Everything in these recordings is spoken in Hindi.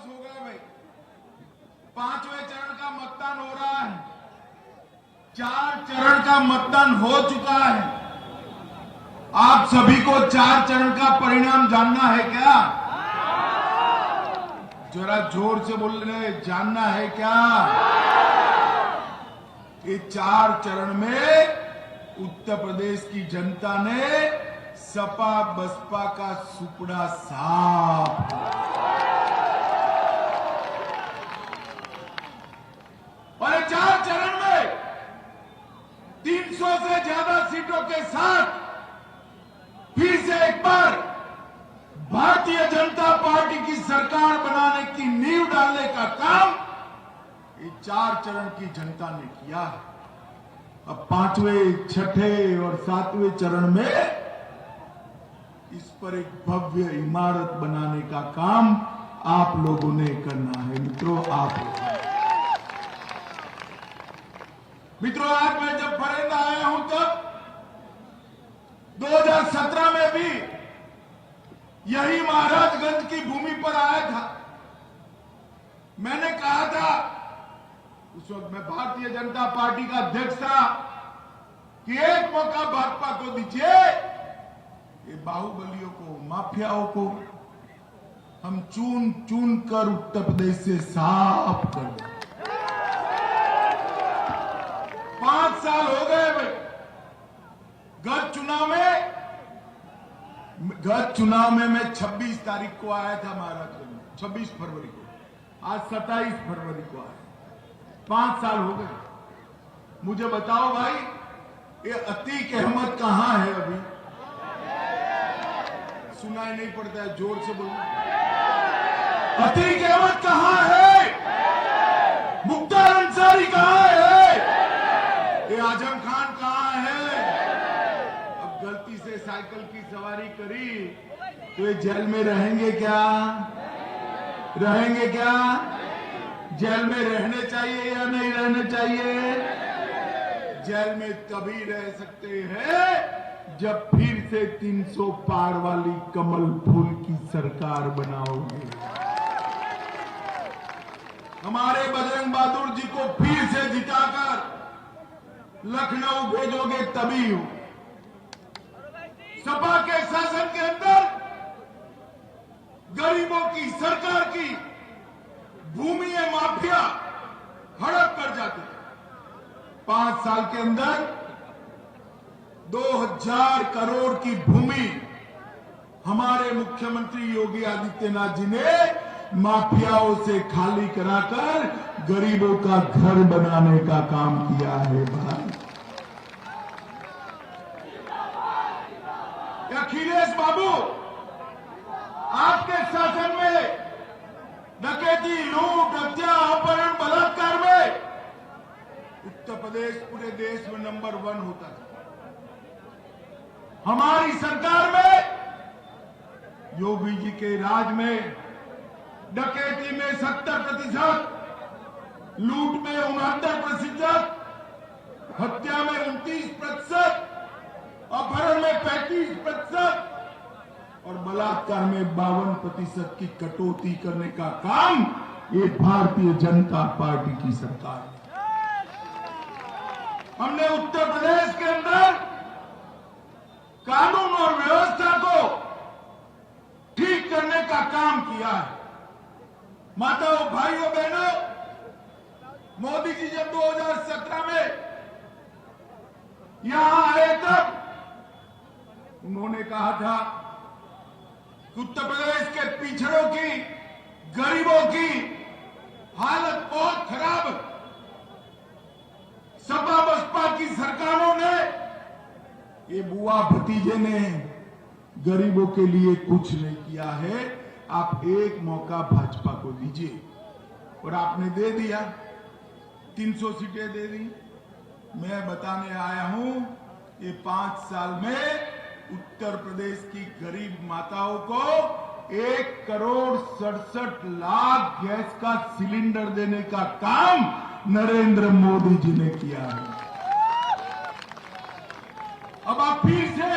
पास हो गए भाई। 5वें चरण का मतदान हो रहा है। 4 चरण का मतदान हो चुका है। आप सभी को 4 चरण का परिणाम जानना है क्या? जरा जोर से बोल रहे, जानना है क्या? ये 4 चरण में उत्तर प्रदेश की जनता ने सपा बसपा का सुपड़ा साफ। और 4 चरण में 300 से ज्यादा सीटों के साथ फिर से एक बार भारतीय जनता पार्टी की सरकार बनाने की नींव डालने का काम ये 4 चरण की जनता ने किया है। अब 5वें, 6ठे और 7वें चरण में इस पर एक भव्य इमारत बनाने का काम आप लोगों ने करना है। मित्रों, आज मैं जब फरेंदा आया हूं तब 2017 में भी यही महाराजगंज की भूमि पर आया था। मैंने कहा था, उस वक्त मैं भारतीय जनता पार्टी का अध्यक्ष था, कि एक मौका भाजपा को दीजिए, ये बाहुबलियों को, माफियाओं को हम चून चून कर उत्तर प्रदेश से साफ कर दें। 5 साल हो गए भाई। गत चुनाव में मैं 26 तारीख को आया था महाराजगंज में, 26 फरवरी को। आज 27 फरवरी को आया। 5 साल हो गए। मुझे बताओ भाई, ये अतीक अहमद कहां है अभी? सुनाई नहीं पड़ता है, जोर से बोलो। अतीक अहमद कहां है? मुख्तार अंसारी कहां है? ये आजम खान कहां है? अब गलती से साइकिल की सवारी करी तो ये जेल में रहेंगे क्या? रहेंगे क्या? जेल में रहने चाहिए या नहीं रहने चाहिए? जेल में तभी रह सकते हैं जब फिर से 300 पार वाली कमल फूल की सरकार बनाओगे। हमारे बजरंग बहादुर जी को फिर से जिताकर लखनऊ भेजोगे तभी हो। सपा के शासन के अंदर गरीबों की सरकार की भूमि माफिया हड़प कर जाते थे। 5 साल के अंदर 2000 करोड़ की भूमि हमारे मुख्यमंत्री योगी आदित्यनाथ जी ने माफियाओं से खाली कराकर गरीबों का घर बनाने का काम किया है भाई। अखिलेश बाबू, आपके शासन में डकैती, लूट, हत्या, अपहरण, बलात्कार में उत्तर प्रदेश पूरे देश में नंबर 1 होता था। हमारी सरकार में, योगी जी के राज में डकैती में 70%, लूट में 69%, हत्या में 29%, अपहरण में 35% और बलात्कार में 52% की कटौती करने का काम ये भारतीय जनता पार्टी की सरकार है। हमने उत्तर प्रदेश के अंदर कानून और व्यवस्था को ठीक करने का काम किया है। माताओं, भाइयों, बहनों, मोदी जी जब 2017 में यहां आए तब उन्होंने कहा था कि उत्तर प्रदेश के पिछड़ों की, गरीबों की हालत बहुत खराब है। सपा बसपा की सरकारों ने, ये बुआ भतीजे ने गरीबों के लिए कुछ नहीं किया है। आप एक मौका भाजपा को दीजिए। और आपने दे दिया, 300 सीटें दे दी। मैं बताने आया हूं, ये 5 साल में उत्तर प्रदेश की गरीब माताओं को 1,67,00,000 गैस का सिलेंडर देने का काम नरेंद्र मोदी जी ने किया है। अब आप फिर से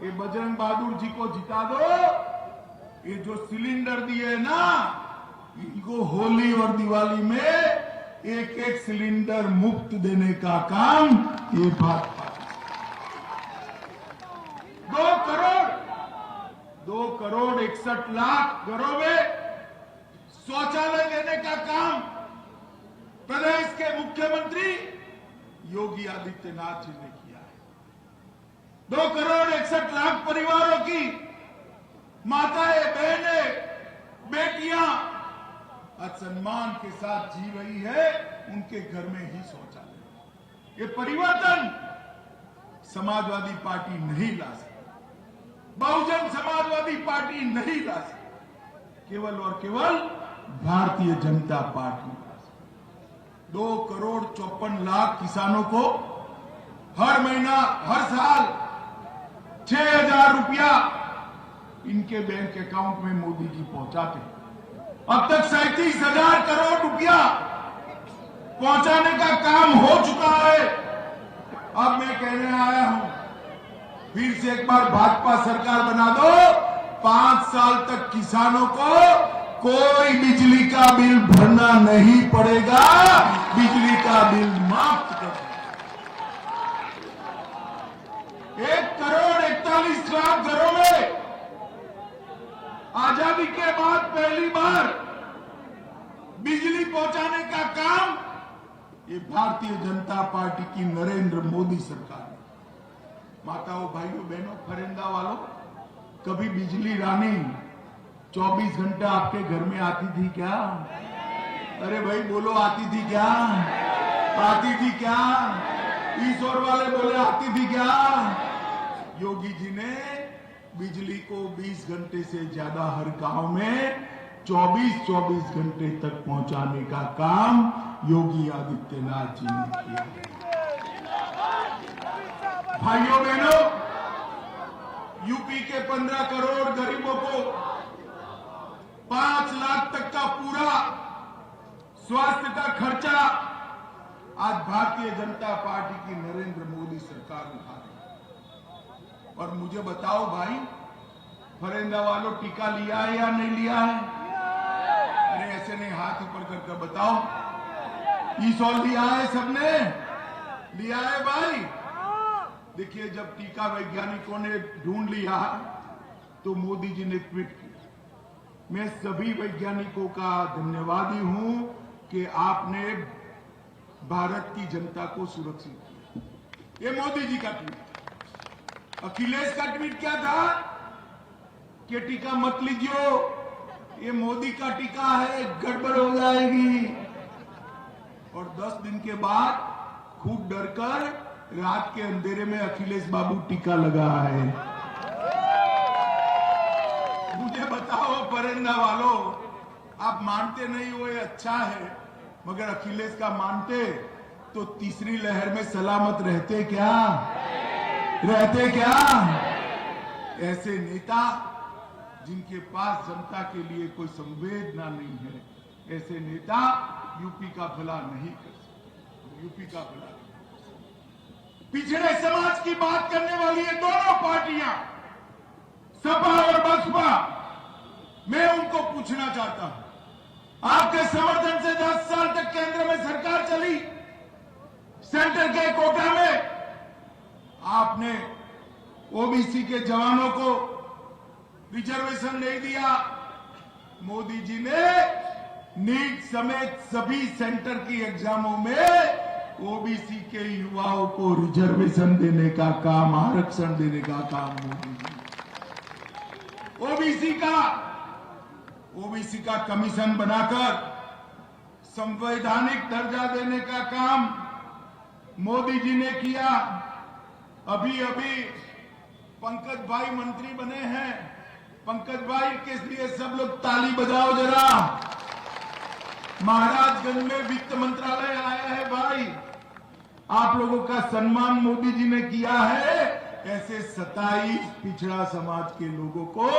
ये बजरंग बहादुर जी को जिता दो, ये जो सिलेंडर दिए ना, इनको होली और दिवाली में एक एक सिलेंडर मुफ्त देने का काम ये भाजपा। 2 करोड़ 61 लाख घरों में शौचालय देने का काम प्रदेश के मुख्यमंत्री योगी आदित्यनाथ जी ने किया है। 2 करोड़ 61 लाख परिवारों की माताएं, बहनें, बेटियां आज सम्मान के साथ जी रही है, उनके घर में ही शौचालय। ये परिवर्तन समाजवादी पार्टी नहीं ला सकती, बहुजन समाजवादी पार्टी नहीं ला सकती, केवल और केवल भारतीय जनता पार्टी ला सकती। 2 करोड़ 54 लाख किसानों को हर महीना, हर साल 6,000 रुपया इनके बैंक अकाउंट में मोदी जी पहुंचाते हैं। अब तक 37,000 करोड़ रुपया पहुंचाने का काम हो चुका है। अब मैं कहने आया हूं, फिर से एक बार भाजपा सरकार बना दो, 5 साल तक किसानों को कोई बिजली का बिल भरना नहीं पड़ेगा, बिजली का बिल माफ कर दो। 1 करोड़ 41 लाख घरों में आजादी के बाद पहली बार बिजली पहुंचाने का काम ये भारतीय जनता पार्टी की नरेंद्र मोदी सरकार ने। माताओं, भाइयों, बहनों, फरिंदा वालों, कभी बिजली रानी 24 घंटा आपके घर में आती थी क्या? अरे भाई बोलो, आती थी क्या? आती थी क्या? ईश्वर वाले बोले आती थी क्या? योगी जी ने बिजली को 20 घंटे से ज्यादा हर गांव में 24-24 घंटे तक पहुंचाने का काम योगी आदित्यनाथ जी ने किया। भाइयों बहनों, यूपी के 15 करोड़ गरीबों को 5 लाख तक का पूरा स्वास्थ्य का खर्चा आज भारतीय जनता पार्टी की नरेंद्र मोदी सरकार उठा रही है। और मुझे बताओ भाई, फरेंदा वालों, टीका लिया है या नहीं लिया है? अरे ऐसे नहीं, हाथ ऊपर करके बताओ। ईसॉल लिया है? सबने लिया है भाई? देखिए, जब टीका वैज्ञानिकों ने ढूंढ लिया तो मोदी जी ने ट्वीट किया। मैं सभी वैज्ञानिकों का धन्यवादी हूं कि आपने भारत की जनता को सुरक्षित किया। ये मोदी जी का ट्वीट। अखिलेश का ट्वीट क्या था कि टीका मत लीजिए, ये मोदी का टीका है, गड़बड़ हो जाएगी। और 10 दिन के बाद खूब डरकर रात के अंधेरे में अखिलेश बाबू टीका लगा है। मुझे बताओ परिंदा वालों, आप मानते नहीं हो, ये अच्छा है, मगर अखिलेश का मानते तो तीसरी लहर में सलामत रहते क्या? रहते क्या? ऐसे नेता जिनके पास जनता के लिए कोई संवेदना नहीं है, ऐसे नेता यूपी का भला नहीं कर सकते। यूपी का भला नहीं कर सकते। पिछड़े समाज की बात करने वाली ये दोनों पार्टियां, सपा और बसपा, मैं उनको पूछना चाहता हूं, आपके समर्थन से 10 साल तक केंद्र में सरकार चली, सेंटर के कोटा में आपने ओबीसी के जवानों को रिजर्वेशन नहीं दिया। मोदी जी ने नीट समेत सभी सेंटर की एग्जामों में ओबीसी के युवाओं को रिजर्वेशन देने का काम, आरक्षण देने का काम मोदी जी। ओबीसी का कमीशन बनाकर संवैधानिक दर्जा देने का काम मोदी जी ने किया। अभी अभी पंकज भाई मंत्री बने हैं। पंकज भाई के लिए सब लोग ताली बजाओ जरा। महाराजगंज में वित्त मंत्रालय आया है भाई, आप लोगों का सम्मान मोदी जी ने किया है। ऐसे 27 पिछड़ा समाज के लोगों को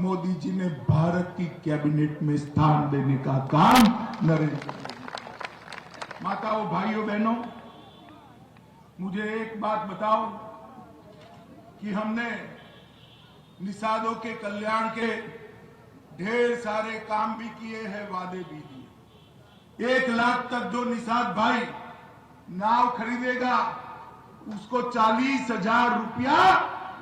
मोदी जी ने भारत की कैबिनेट में स्थान देने का काम नरेंद्र मोदी। माताओं, भाइयों, बहनों, मुझे एक बात बताओ कि हमने निषादों के कल्याण के ढेर सारे काम भी किए हैं, वादे भी दिए। 1 लाख तक जो निषाद भाई नाव खरीदेगा उसको 40,000 रुपया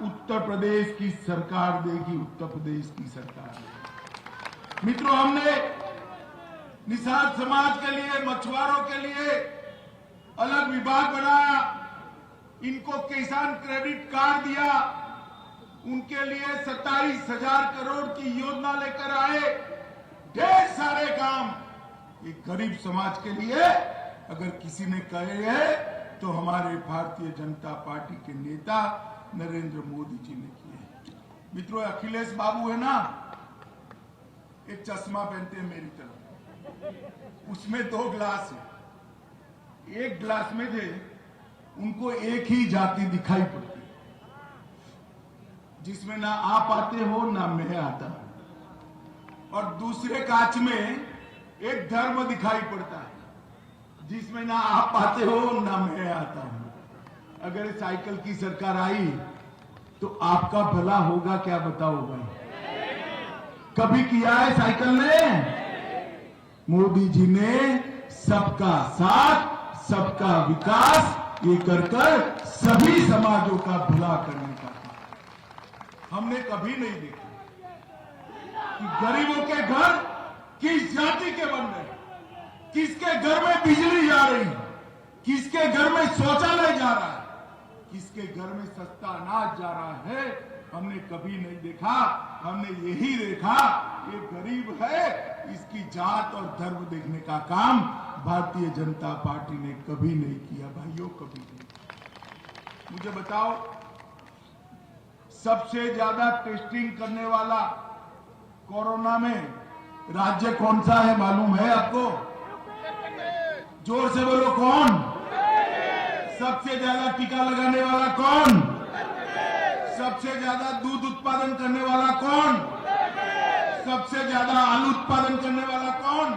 उत्तर प्रदेश की सरकार देगी, उत्तर प्रदेश की सरकार देगी। मित्रों, हमने निषाद समाज के लिए, मछुआरों के लिए अलग विभाग बनाया, इनको किसान क्रेडिट कार्ड दिया, उनके लिए 27,000 करोड़ की योजना लेकर आए। ढेर सारे काम एक गरीब समाज के लिए अगर किसी ने कहे है तो हमारे भारतीय जनता पार्टी के नेता नरेंद्र मोदी जी ने किए। मित्रों, अखिलेश बाबू है ना, एक चश्मा पहनते हैं मेरी तरफ, उसमें 2 ग्लास है। एक ग्लास में थे उनको एक ही जाति दिखाई पड़ती, जिसमें ना आप आते हो ना मैं आता हूं, और दूसरे कांच में एक धर्म दिखाई पड़ता है, जिसमें ना आप आते हो ना मैं आता हूं। अगर साइकिल की सरकार आई तो आपका भला होगा क्या, बताओ भाई? कभी किया है साइकिल ने? मोदी जी ने सबका साथ सबका विकास ये कर सभी समाजों का भला करने का काम। हमने कभी नहीं देखा कि गरीबों के घर किस जाति के बन रहे, किसके घर में बिजली जा रही, किसके घर में शौचालय जा रहा है, किसके घर में सस्ता अनाज जा रहा है, हमने कभी नहीं देखा। हमने यही देखा ये गरीब है, इसकी जात और धर्म देखने का काम भारतीय जनता पार्टी ने कभी नहीं किया भाइयों, कभी नहीं। मुझे बताओ, सबसे ज्यादा टेस्टिंग करने वाला कोरोना में राज्य कौन सा है, मालूम है आपको? जोर से बोलो, कौन? सबसे ज्यादा टीका लगाने वाला कौन? सबसे ज्यादा दूध उत्पादन करने वाला कौन? सबसे ज्यादा आलू उत्पादन करने वाला कौन?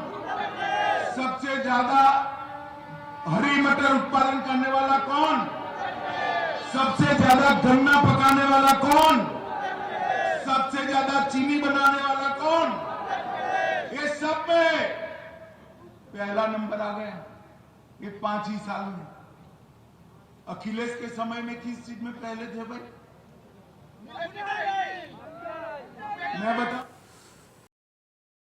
सबसे ज्यादा हरी मटर उत्पादन करने वाला कौन? सबसे ज्यादा गन्ना पकाने वाला कौन? सबसे ज्यादा चीनी बनाने वाला कौन? ये सब में पहला नंबर आ गया ये 5 ही साल में। अखिलेश के समय में किस चीज में पहले थे भाई? मैं बता